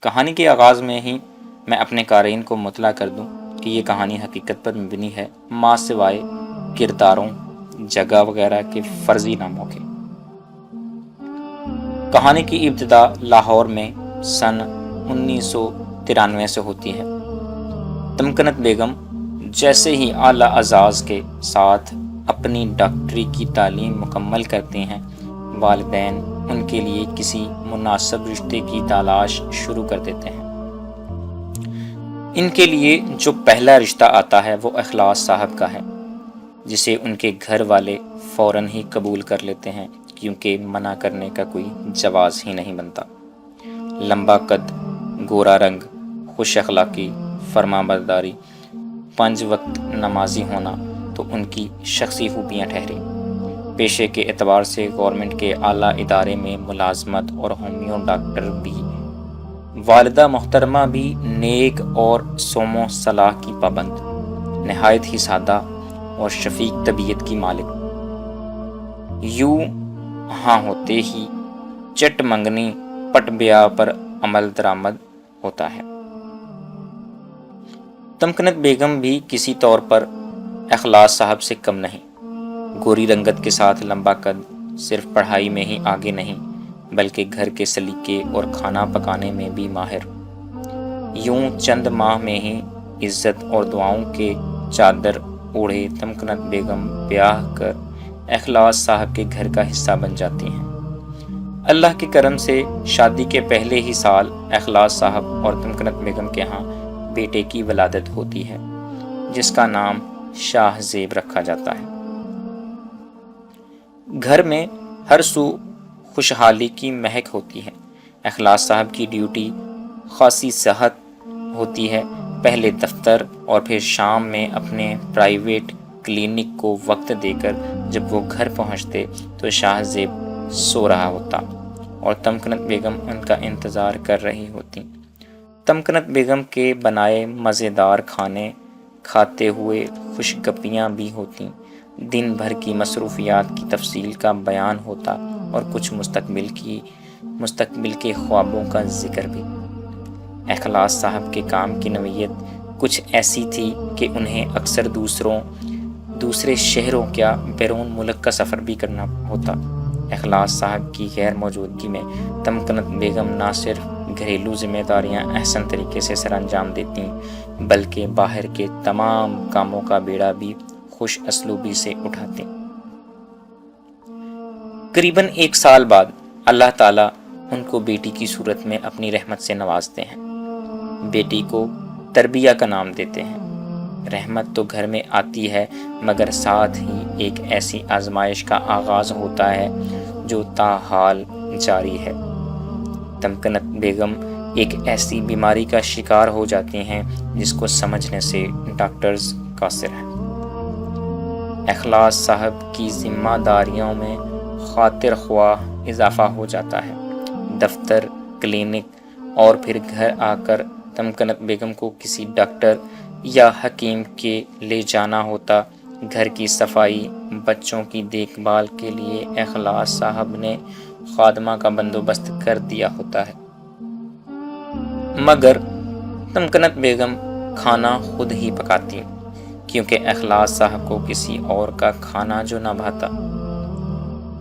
کہانی کے آغاز میں ہی میں اپنے قارئین کو مطلع کر دوں کہ یہ کہانی حقیقت پر مبنی ہے، ما سوائے کرداروں، جگہ وغیرہ کے فرضی ناموں کے۔ کہانی کی ابتدا لاہور میں سن 1993 سے ہوتی ہے۔ تمکنت بیگم جیسے ہی اعلیٰ اعزاز کے ساتھ اپنی ڈاکٹری کی تعلیم مکمل کرتے ہیں، والدین ان کے لیے کسی مناسب رشتے کی تلاش شروع کر دیتے ہیں۔ ان کے لیے جو پہلا رشتہ آتا ہے وہ اخلاص صاحب کا ہے، جسے ان کے گھر والے فوراً ہی قبول کر لیتے ہیں، کیونکہ منع کرنے کا کوئی جواز ہی نہیں بنتا۔ لمبا قد، گورا رنگ، خوش اخلاقی، فرما برداری، 5 وقت نمازی ہونا تو ان کی شخصی خوبیاں ٹھہری۔ پیشے کے اعتبار سے گورنمنٹ کے اعلیٰ ادارے میں ملازمت اور ہومیو ڈاکٹر بھی۔ والدہ محترمہ بھی نیک اور سوم و صلاح کی پابند، نہایت ہی سادہ اور شفیق طبیعت کی مالک۔ یوں ہاں ہوتے ہی چٹ منگنی پٹ بیاہ پر عمل درآمد ہوتا ہے۔ تمکنت بیگم بھی کسی طور پر اخلاص صاحب سے کم نہیں۔ گوری رنگت کے ساتھ لمبا قد، صرف پڑھائی میں ہی آگے نہیں بلکہ گھر کے سلیقے اور کھانا پکانے میں بھی ماہر۔ یوں چند ماہ میں ہی عزت اور دعاؤں کے چادر اوڑھے تمکنت بیگم بیاہ کر اخلاص صاحب کے گھر کا حصہ بن جاتی ہیں۔ اللہ کے کرم سے شادی کے پہلے ہی سال اخلاص صاحب اور تمکنت بیگم کے ہاں بیٹے کی ولادت ہوتی ہے، جس کا نام شاہ زیب رکھا جاتا ہے۔ گھر میں ہر سو خوشحالی کی مہک ہوتی ہے۔ اخلاص صاحب کی ڈیوٹی خاصی صحت ہوتی ہے، پہلے دفتر اور پھر شام میں اپنے پرائیویٹ کلینک کو وقت دے کر جب وہ گھر پہنچتے تو شاہ زیب سو رہا ہوتا اور تمکنت بیگم ان کا انتظار کر رہی ہوتی۔ تمکنت بیگم کے بنائے مزیدار کھانے کھاتے ہوئے خوش گپیاں بھی ہوتیں، دن بھر کی مصروفیات کی تفصیل کا بیان ہوتا اور کچھ مستقبل کے خوابوں کا ذکر بھی۔ اخلاص صاحب کے کام کی نوعیت کچھ ایسی تھی کہ انہیں اکثر دوسرے شہروں کیا بیرون ملک کا سفر بھی کرنا ہوتا۔ اخلاص صاحب کی غیر موجودگی میں تمکنت بیگم نہ صرف گھریلو ذمہ داریاں احسن طریقے سے سر انجام دیتی بلکہ باہر کے تمام کاموں کا بیڑا بھی خوش اسلوبی سے اٹھاتی۔ قریباً 1 سال بعد اللہ تعالیٰ ان کو بیٹی کی صورت میں اپنی رحمت سے نوازتے ہیں۔ بیٹی کو تربیہ کا نام دیتے ہیں۔ رحمت تو گھر میں آتی ہے مگر ساتھ ہی ایک ایسی آزمائش کا آغاز ہوتا ہے جو تاحال جاری ہے۔ تمکنت بیگم ایک ایسی بیماری کا شکار ہو جاتی ہیں جس کو سمجھنے سے ڈاکٹرز قاصر ہیں۔ اخلاص صاحب کی ذمہ داریوں میں خاطر خواہ اضافہ ہو جاتا ہے۔ دفتر، کلینک اور پھر گھر آ کر تمکنت بیگم کو کسی ڈاکٹر یا حکیم کے لے جانا ہوتا۔ گھر کی صفائی، بچوں کی دیکھ بھال کے لیے اخلاص صاحب نے خادمہ کا بندوبست کر دیا ہوتا ہے، مگر تمکنت بیگم کھانا خود ہی پکاتی کیونکہ اخلاص صاحب کو کسی اور کا کھانا جو نہ بھاتا۔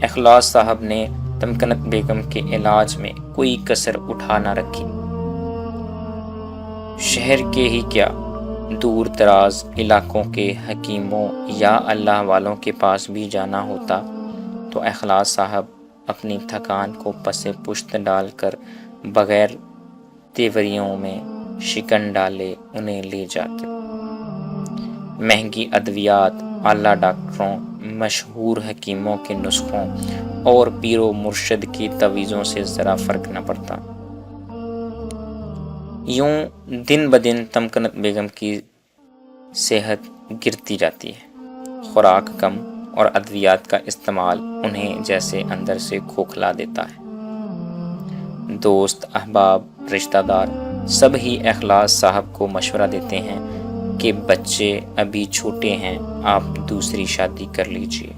اخلاص صاحب نے تمکنت بیگم کے علاج میں کوئی کسر اٹھا نہ رکھی۔ شہر کے ہی کیا، دور دراز علاقوں کے حکیموں یا اللہ والوں کے پاس بھی جانا ہوتا تو اخلاص صاحب اپنی تھکان کو پس پشت ڈال کر بغیر تیوریوں میں شکن ڈالے انہیں لے جاتے۔ مہنگی ادویات، اعلیٰ ڈاکٹروں، مشہور حکیموں کے نسخوں اور پیر و مرشد کی تویزوں سے ذرا فرق نہ پڑتا۔ یوں دن بدن تمکنت بیگم کی صحت گرتی جاتی ہے۔ خوراک کم اور ادویات کا استعمال انہیں جیسے اندر سے کھوکھلا دیتا ہے۔ دوست، احباب، رشتہ دار سب ہی اخلاص صاحب کو مشورہ دیتے ہیں کہ بچے ابھی چھوٹے ہیں، آپ دوسری شادی کر لیجئے۔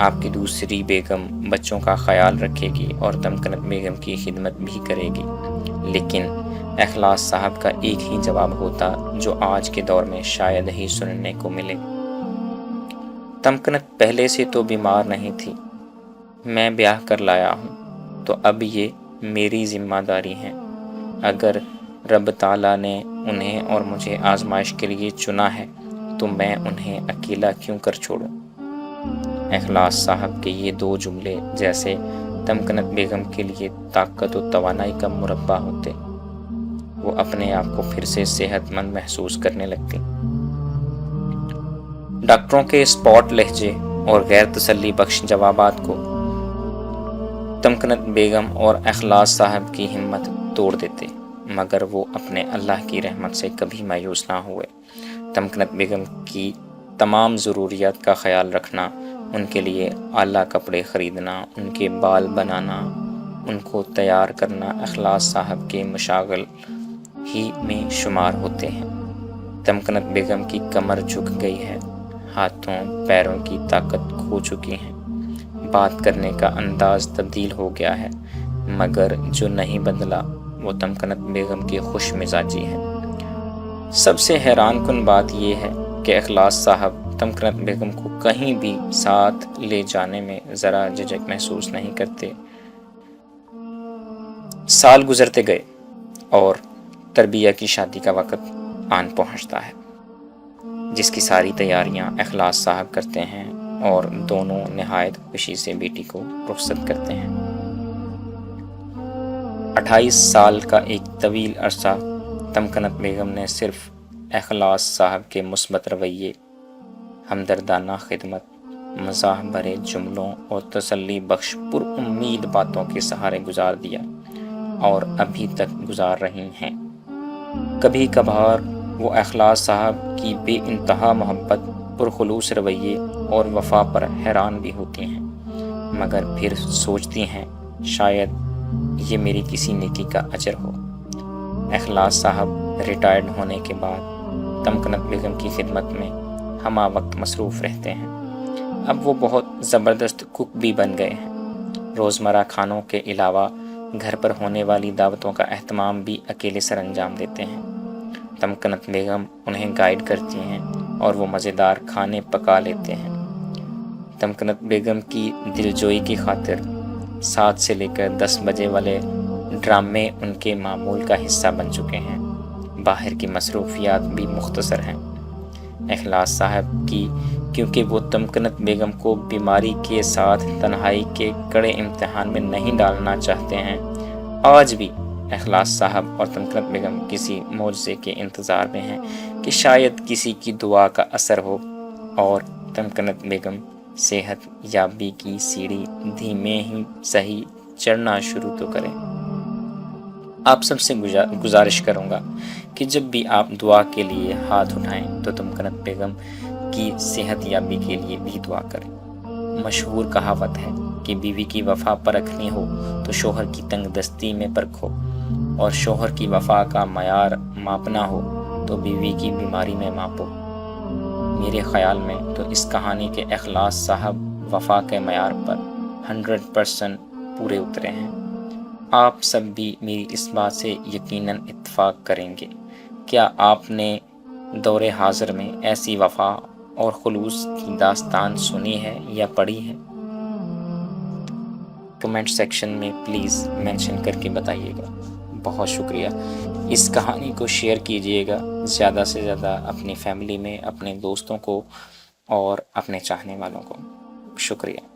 آپ کی دوسری بیگم بچوں کا خیال رکھے گی اور تمکنت بیگم کی خدمت بھی کرے گی، لیکن اخلاص صاحب کا ایک ہی جواب ہوتا جو آج کے دور میں شاید ہی سننے کو ملے۔ تمکنت پہلے سے تو بیمار نہیں تھی، میں بیاہ کر لایا ہوں تو اب یہ میری ذمہ داری ہے۔ اگر رب تعالیٰ نے انہیں اور مجھے آزمائش کے لیے چنا ہے تو میں انہیں اکیلا کیوں کر چھوڑوں۔ اخلاص صاحب کے یہ دو جملے جیسے تمکنت بیگم کے لیے طاقت و توانائی کا مربع ہوتے۔ وہ اپنے آپ کو پھر سے صحت مند محسوس کرنے لگتی۔ ڈاکٹروں کے اسپاٹ لہجے اور غیر تسلی بخش جوابات کو تمکنت بیگم اور اخلاص صاحب کی ہمت توڑ دیتے، مگر وہ اپنے اللہ کی رحمت سے کبھی مایوس نہ ہوئے۔ تمکنت بیگم کی تمام ضروریات کا خیال رکھنا، ان کے لیے اعلیٰ کپڑے خریدنا، ان کے بال بنانا، ان کو تیار کرنا اخلاص صاحب کے مشاغل ہی میں شمار ہوتے ہیں۔ تمکنت بیگم کی کمر جھک گئی ہے، ہاتھوں پیروں کی طاقت کھو چکی ہے، بات کرنے کا انداز تبدیل ہو گیا ہے، مگر جو نہیں بدلا وہ تمکنت بیگم کی خوش مزاجی ہے۔ سب سے حیران کن بات یہ ہے کہ اخلاص صاحب تمکنت بیگم کو کہیں بھی ساتھ لے جانے میں ذرا جھجک محسوس نہیں کرتے۔ سال گزرتے گئے اور تربیہ کی شادی کا وقت آن پہنچتا ہے، جس کی ساری تیاریاں اخلاص صاحب کرتے ہیں اور دونوں نہایت خوشی سے بیٹی کو رخصت کرتے ہیں۔ 28 سال کا ایک طویل عرصہ تمکنت بیگم نے صرف اخلاص صاحب کے مثبت رویے، ہمدردانہ خدمت، مزاح بھرے جملوں اور تسلی بخش پر امید باتوں کے سہارے گزار دیا اور ابھی تک گزار رہی ہیں۔ کبھی کبھار وہ اخلاص صاحب کی بے انتہا محبت، پرخلوص رویے اور وفا پر حیران بھی ہوتی ہیں، مگر پھر سوچتی ہیں شاید یہ میری کسی نیکی کا اجر ہو۔ اخلاص صاحب ریٹائرڈ ہونے کے بعد تمکنت بیگم کی خدمت میں ہمہ وقت مصروف رہتے ہیں۔ اب وہ بہت زبردست کک بھی بن گئے ہیں۔ روزمرہ کھانوں کے علاوہ گھر پر ہونے والی دعوتوں کا اہتمام بھی اکیلے سر انجام دیتے ہیں۔ تمکنت بیگم انہیں گائیڈ کرتی ہیں اور وہ مزیدار کھانے پکا لیتے ہیں۔ تمکنت بیگم کی دلجوئی کی خاطر 7 سے لے کر 10 بجے والے ڈرامے ان کے معمول کا حصہ بن چکے ہیں۔ باہر کی مصروفیات بھی مختصر ہیں۔ اخلاص صاحب کی کیونکہ وہ تمکنت بیگم کو بیماری کے ساتھ تنہائی کے کڑے امتحان میں نہیں ڈالنا چاہتے ہیں، آج بھی اخلاص صاحب اور تمکنت بیگم کسی معجزے کے انتظار میں ہیں کہ شاید کسی کی دعا کا اثر ہو اور تمکنت بیگم صحت یابی کی سیڑھی دھیمے ہی صحیح چڑھنا شروع تو کریں۔ آپ سب سے گزارش کروں گا کہ جب بھی آپ دعا کے لیے ہاتھ اٹھائیں تو تمکنت بیگم کی صحت یابی کے لیے بھی دعا کریں۔ مشہور کہاوت ہے کہ بیوی کی وفا پرکھنی ہو تو شوہر کی تنگ دستی میں پرکھو، اور شوہر کی وفا کا معیار ماپنا ہو تو بیوی کی بیماری میں ماپو۔ میرے خیال میں تو اس کہانی کے اخلاص صاحب وفا کے معیار پر 100% پورے اترے ہیں۔ آپ سب بھی میری اس بات سے یقیناً اتفاق کریں گے۔ کیا آپ نے دور حاضر میں ایسی وفا اور خلوص کی داستان سنی ہے یا پڑھی ہے؟ کمنٹ سیکشن میں پلیز مینشن کر کے بتائیے گا۔ بہت شکریہ۔ اس کہانی کو شیئر کیجیے گا زیادہ سے زیادہ اپنی فیملی میں، اپنے دوستوں کو اور اپنے چاہنے والوں کو۔ شکریہ۔